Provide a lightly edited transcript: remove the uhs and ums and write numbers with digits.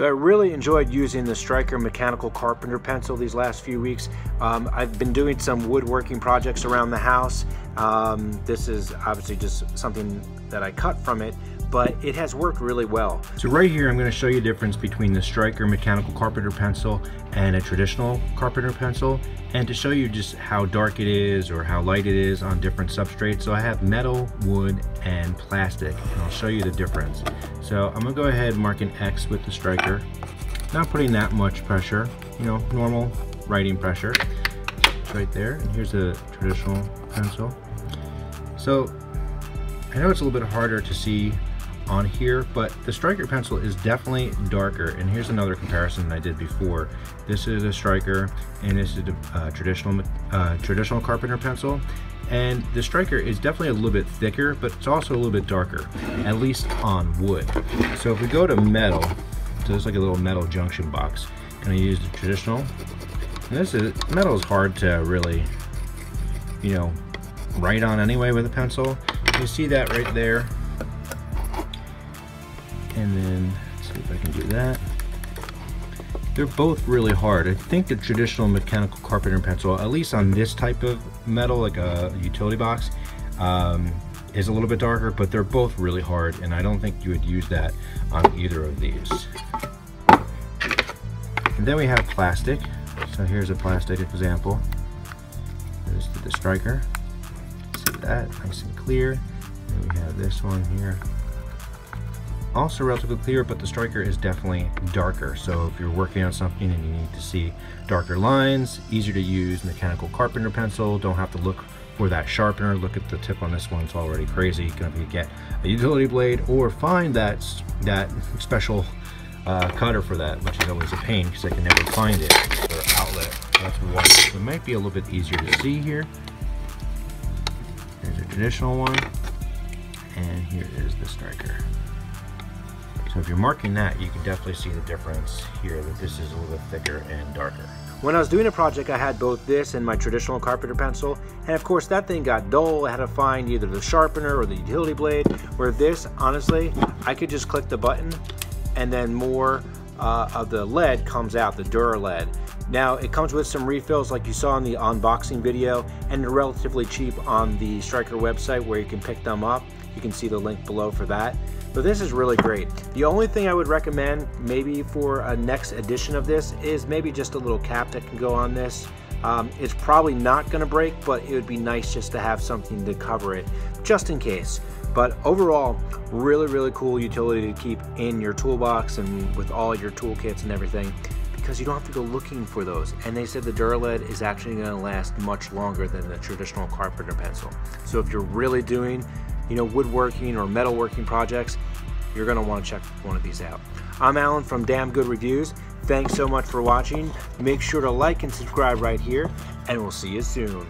So I really enjoyed using the Striker mechanical carpenter pencil these last few weeks. I've been doing some woodworking projects around the house. This is obviously just something that I cut from it, but it has worked really well. So right here I'm going to show you the difference between the Striker mechanical carpenter pencil and a traditional carpenter pencil, and to show you just how dark it is or how light it is on different substrates. So I have metal, wood, and plastic, and I'll show you the difference. So I'm going to go ahead and mark an X with the Striker, not putting that much pressure, you know, normal writing pressure. It's right there, and here's a traditional pencil. So I know it's a little bit harder to see on here, but the Striker pencil is definitely darker. And here's another comparison I did before. This is a Striker and this is a traditional carpenter pencil, and the Striker is definitely a little bit thicker, but it's also a little bit darker, at least on wood. So if we go to metal, so it's like a little metal junction box, and I use the traditional, and this is, metal is hard to really, you know, write on anyway with a pencil. You see that right there. And then let's see if I can do that. They're both really hard. I think the traditional mechanical carpenter pencil, at least on this type of metal, like a utility box, is a little bit darker, but they're both really hard, and I don't think you would use that on either of these. And then we have plastic. So here's a plastic example. There's the Striker. See that, nice and clear. And we have this one here. Also relatively clear, but the Striker is definitely darker. So if you're working on something and you need to see darker lines, easier to use mechanical carpenter pencil, don't have to look for that sharpener. Look at the tip on this one, it's already crazy. You can either get a utility blade or find that special cutter for that, which is always a pain because I can never find it, or outlet. That's one. So it might be a little bit easier to see here. Here's a traditional one, and here is the Striker. So if you're marking that, you can definitely see the difference here, that this is a little bit thicker and darker. When I was doing a project, I had both this and my traditional carpenter pencil, and of course that thing got dull. I had to find either the sharpener or the utility blade, where this, honestly, I could just click the button and then more of the lead comes out, the Dura lead. Now it comes with some refills like you saw in the unboxing video, and they're relatively cheap on the Striker website where you can pick them up. You can see the link below for that. But this is really great. The only thing I would recommend maybe for a next edition of this is maybe just a little cap that can go on this. It's probably not gonna break, but it would be nice just to have something to cover it, just in case. But overall, really cool utility to keep in your toolbox and with all your toolkits and everything, because you don't have to go looking for those. And they said the Dura lead is actually gonna last much longer than the traditional carpenter pencil. So if you're really doing, you know, woodworking or metalworking projects, you're gonna wanna check one of these out. I'm Alan from Damn Good Reviews. Thanks so much for watching. Make sure to like and subscribe right here, and we'll see you soon.